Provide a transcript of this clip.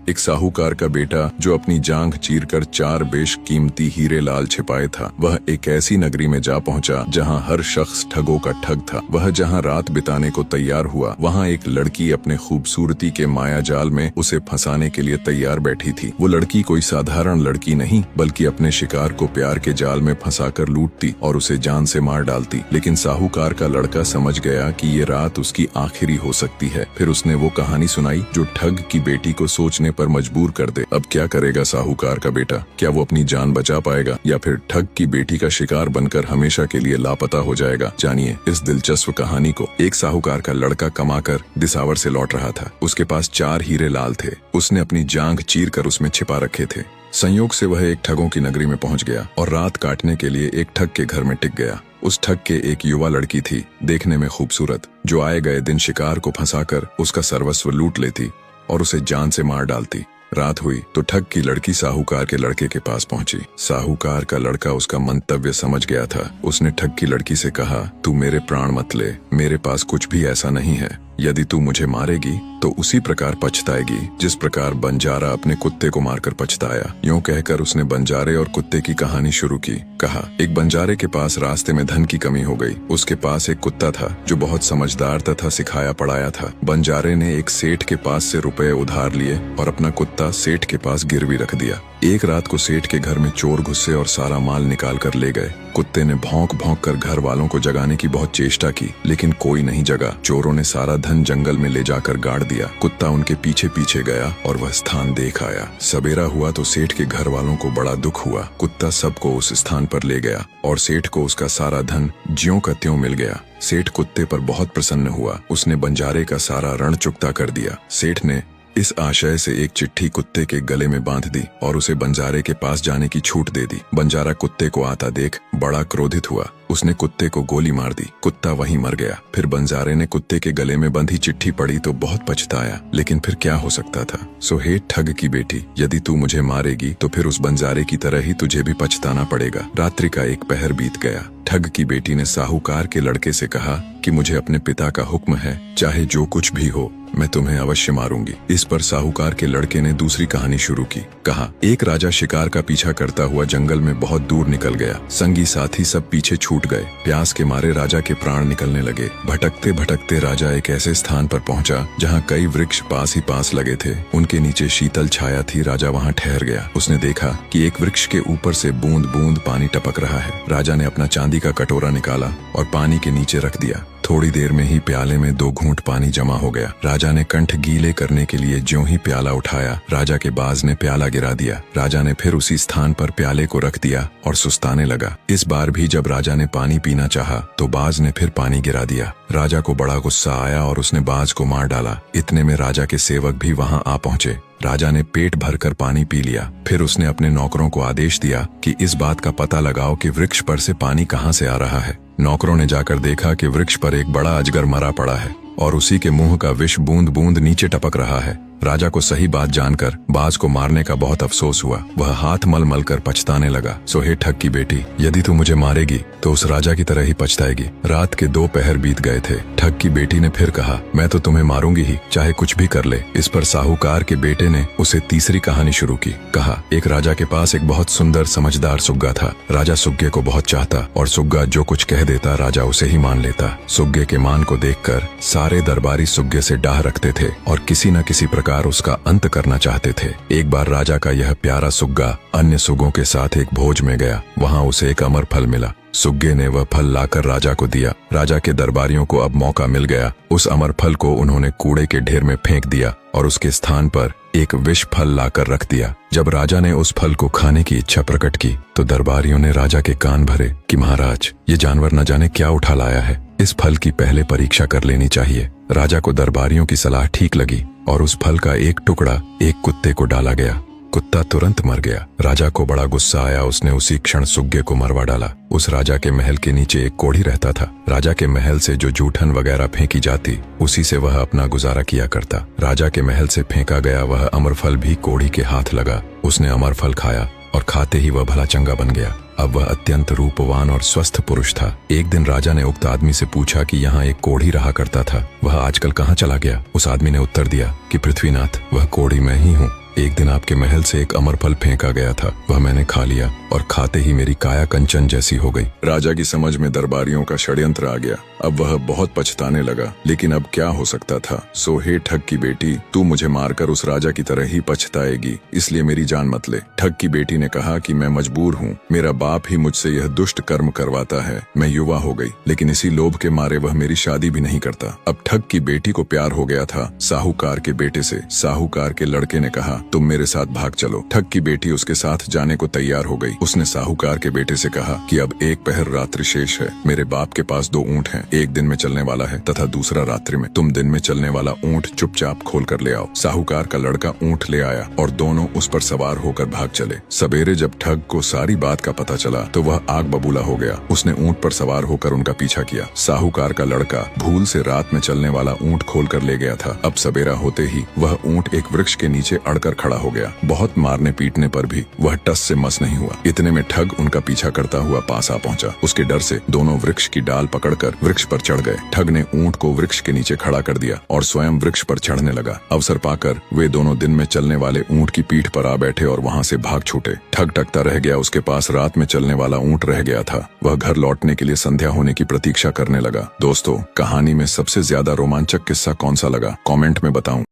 एक साहूकार का बेटा जो अपनी जांघ चीरकर 4 बेशकीमती हीरे लाल छिपाए था, वह एक ऐसी नगरी में जा पहुंचा जहां हर शख्स ठगों का ठग था। वह जहां रात बिताने को तैयार हुआ, वहां एक लड़की अपने खूबसूरती के माया जाल में उसे फंसाने के लिए तैयार बैठी थी। वो लड़की कोई साधारण लड़की नहीं, बल्कि अपने शिकार को प्यार के जाल में फंसाकर लूटती और उसे जान से मार डालती। लेकिन साहूकार का लड़का समझ गया कि ये रात उसकी आखिरी हो सकती है। फिर उसने वो कहानी सुनाई जो ठग की बेटी को सोचने पर मजबूर कर दे। अब क्या करेगा साहूकार का बेटा? क्या वो अपनी जान बचा पाएगा या फिर ठग की बेटी का शिकार बनकर हमेशा के लिए लापता हो जाएगा? जानिए इस दिलचस्प कहानी को। एक साहूकार का लड़का कमाकर दिसावर से लौट रहा था। उसके पास 4 हीरे लाल थे। उसने अपनी जांघ चीरकर उसमें छिपा रखे थे। संयोग से वह एक ठगों की नगरी में पहुंच गया और रात काटने के लिए एक ठग के घर में टिक गया। उस ठग के एक युवा लड़की थी, देखने में खूबसूरत, जो आए गए दिन शिकार को फंसाकर उसका सर्वस्व लूट लेती और उसे जान से मार डालती। रात हुई तो ठग की लड़की साहूकार के लड़के के पास पहुंची। साहूकार का लड़का उसका मंतव्य समझ गया था। उसने ठग की लड़की से कहा, तू मेरे प्राण मत ले, मेरे पास कुछ भी ऐसा नहीं है। यदि तू मुझे मारेगी तो उसी प्रकार पछताएगी जिस प्रकार बंजारा अपने कुत्ते को मारकर पछताया। यूं कहकर उसने बंजारे और कुत्ते की कहानी शुरू की। कहा, एक बंजारे के पास रास्ते में धन की कमी हो गई। उसके पास एक कुत्ता था जो बहुत समझदार तथा सिखाया पढ़ाया था। बंजारे ने एक सेठ के पास से रुपए उधार लिए और अपना कुत्ता सेठ के पास गिरवी रख दिया। एक रात को सेठ के घर में चोर घुसे और सारा माल निकाल कर ले गए। कुत्ते ने भौंक भौंक कर घर वालों को जगाने की बहुत चेष्टा की, लेकिन कोई नहीं जगा। चोरों ने सारा धन जंगल में ले जाकर गाड़ दिया। कुत्ता उनके पीछे पीछे गया और वह स्थान देख आया। सवेरा हुआ तो सेठ के घर वालों को बड़ा दुख हुआ। कुत्ता सबको उस स्थान पर ले गया और सेठ को उसका सारा धन ज्यों का त्यों मिल गया। सेठ कुत्ते पर बहुत प्रसन्न हुआ। उसने बंजारे का सारा ऋण चुकता कर दिया। सेठ ने इस आशय से एक चिट्ठी कुत्ते के गले में बांध दी और उसे बंजारे के पास जाने की छूट दे दी। बंजारा कुत्ते को आता देख बड़ा क्रोधित हुआ। उसने कुत्ते को गोली मार दी। कुत्ता वहीं मर गया। फिर बंजारे ने कुत्ते के गले में बंधी चिट्ठी पढ़ी तो बहुत पछताया, लेकिन फिर क्या हो सकता था। सो हे ठग की बेटी, यदि तू मुझे मारेगी तो फिर उस बंजारे की तरह ही तुझे भी पछताना पड़ेगा। रात्रि का एक पहर बीत गया। ठग की बेटी ने साहूकार के लड़के से कहा कि मुझे अपने पिता का हुक्म है, चाहे जो कुछ भी हो मैं तुम्हें अवश्य मारूंगी। इस पर साहूकार के लड़के ने दूसरी कहानी शुरू की। कहा, एक राजा शिकार का पीछा करता हुआ जंगल में बहुत दूर निकल गया। संगी साथी सब पीछे छूट गए। प्यास के मारे राजा के प्राण निकलने लगे। भटकते भटकते राजा एक ऐसे स्थान पर पहुंचा जहां कई वृक्ष पास ही पास लगे थे। उनके नीचे शीतल छाया थी। राजा वहां ठहर गया। उसने देखा कि एक वृक्ष के ऊपर से बूंद बूंद पानी टपक रहा है। राजा ने अपना चांदी का कटोरा निकाला और पानी के नीचे रख दिया। थोड़ी देर में ही प्याले में 2 घूंट पानी जमा हो गया। राजा ने कंठ गीले करने के लिए ज्यों ही प्याला उठाया, राजा के बाज ने प्याला गिरा दिया। राजा ने फिर उसी स्थान पर प्याले को रख दिया और सुस्ताने लगा। इस बार भी जब राजा ने पानी पीना चाहा तो बाज ने फिर पानी गिरा दिया। राजा को बड़ा गुस्सा आया और उसने बाज को मार डाला। इतने में राजा के सेवक भी वहां आ पहुंचे। राजा ने पेट भरकर पानी पी लिया। फिर उसने अपने नौकरों को आदेश दिया कि इस बात का पता लगाओ कि वृक्ष पर से पानी कहां से आ रहा है। नौकरों ने जाकर देखा कि वृक्ष पर एक बड़ा अजगर मरा पड़ा है और उसी के मुंह का विष बूंद बूंद नीचे टपक रहा है। राजा को सही बात जानकर बाज को मारने का बहुत अफसोस हुआ। वह हाथ मल मल कर पछताने लगा। सो हे ठग की बेटी, यदि तू मुझे मारेगी तो उस राजा की तरह ही पछताएगी। रात के 2 पहर बीत गए थे। ठग की बेटी ने फिर कहा, मैं तो तुम्हें मारूंगी ही, चाहे कुछ भी कर ले। इस पर साहूकार के बेटे ने उसे तीसरी कहानी शुरू की। कहा, एक राजा के पास एक बहुत सुंदर समझदार सुग्गा था। राजा सुग्गे को बहुत चाहता और सुग्गा जो कुछ कह देता राजा उसे ही मान लेता। सुग्गे के मान को देखकर सारे दरबारी सुग्गे से डाह रखते थे और किसी न किसी प्रकार उसका अंत करना चाहते थे। एक बार राजा का यह प्यारा सुग्गा अन्य सुग्गों के साथ एक भोज में गया। वहां उसे एक अमर फल मिला। सुग्गे ने वह फल लाकर राजा को दिया। राजा के दरबारियों को अब मौका मिल गया। उस अमर फल को उन्होंने कूड़े के ढेर में फेंक दिया और उसके स्थान पर एक विष फल लाकर रख दिया। जब राजा ने उस फल को खाने की इच्छा प्रकट की तो दरबारियों ने राजा के कान भरे कि महाराज, ये जानवर न जाने क्या उठा लाया है। इस फल की पहले परीक्षा कर लेनी चाहिए। राजा को दरबारियों की सलाह ठीक लगी और उस फल का एक टुकड़ा एक कुत्ते को डाला गया। कुत्ता तुरंत मर गया। राजा को बड़ा गुस्सा आया। उसने उसी क्षण सुग्गे को मरवा डाला। उस राजा के महल के नीचे एक कोढ़ी रहता था। राजा के महल से जो जूठन वगैरह फेंकी जाती उसी से वह अपना गुजारा किया करता। राजा के महल से फेंका गया वह अमरफल भी कोढ़ी के हाथ लगा। उसने अमरफल खाया और खाते ही वह भला चंगा बन गया। अब वह अत्यंत रूपवान और स्वस्थ पुरुष था। एक दिन राजा ने उक्त आदमी से पूछा कि यहाँ एक कोढ़ी रहा करता था, वह आजकल कहाँ चला गया। उस आदमी ने उत्तर दिया कि पृथ्वीनाथ, वह कोढ़ी मैं ही हूँ। एक दिन आपके महल से एक अमर फल फेंका गया था, वह मैंने खा लिया और खाते ही मेरी काया कंचन जैसी हो गई। राजा की समझ में दरबारियों का षड्यंत्र आ गया। अब वह बहुत पछताने लगा, लेकिन अब क्या हो सकता था। सो हे ठग की बेटी, तू मुझे मारकर उस राजा की तरह ही पछताएगी, इसलिए मेरी जान मत ले। ठग की बेटी ने कहा कि मैं मजबूर हूँ, मेरा बाप ही मुझसे यह दुष्ट कर्म करवाता है। मैं युवा हो गई, लेकिन इसी लोभ के मारे वह मेरी शादी भी नहीं करता। अब ठग की बेटी को प्यार हो गया था साहूकार के बेटे से। साहूकार के लड़के ने कहा, तुम मेरे साथ भाग चलो। ठग की बेटी उसके साथ जाने को तैयार हो गई। उसने साहूकार के बेटे से कहा कि अब एक पहर रात्रि शेष है, मेरे बाप के पास 2 ऊँट हैं, एक दिन में चलने वाला है तथा दूसरा रात्रि में। तुम दिन में चलने वाला ऊँट चुपचाप खोल कर ले आओ। साहूकार का लड़का ऊँट ले आया और दोनों उस पर सवार होकर भाग चले। सवेरे जब ठग को सारी बात का पता चला तो वह आग बबूला हो गया। उसने ऊँट पर सवार होकर उनका पीछा किया। साहूकार का लड़का भूल से रात में चलने वाला ऊँट खोल कर ले गया था। अब सवेरा होते ही वह ऊँट एक वृक्ष के नीचे अड़कर खड़ा हो गया। बहुत मारने पीटने पर भी वह टस से मस नहीं हुआ। इतने में ठग उनका पीछा करता हुआ पास आ पहुंचा। उसके डर से दोनों वृक्ष की डाल पकड़कर वृक्ष पर चढ़ गए। ठग ने ऊँट को वृक्ष के नीचे खड़ा कर दिया और स्वयं वृक्ष पर चढ़ने लगा। अवसर पाकर वे दोनों दिन में चलने वाले ऊँट की पीठ पर आ बैठे और वहाँ से भाग छूटे। ठग टकता रह गया, उसके पास रात में चलने वाला ऊँट रह गया था। वह घर लौटने के लिए संध्या होने की प्रतीक्षा करने लगा। दोस्तों, कहानी में सबसे ज्यादा रोमांचक किस्सा कौन सा लगा, कमेंट में बताऊं।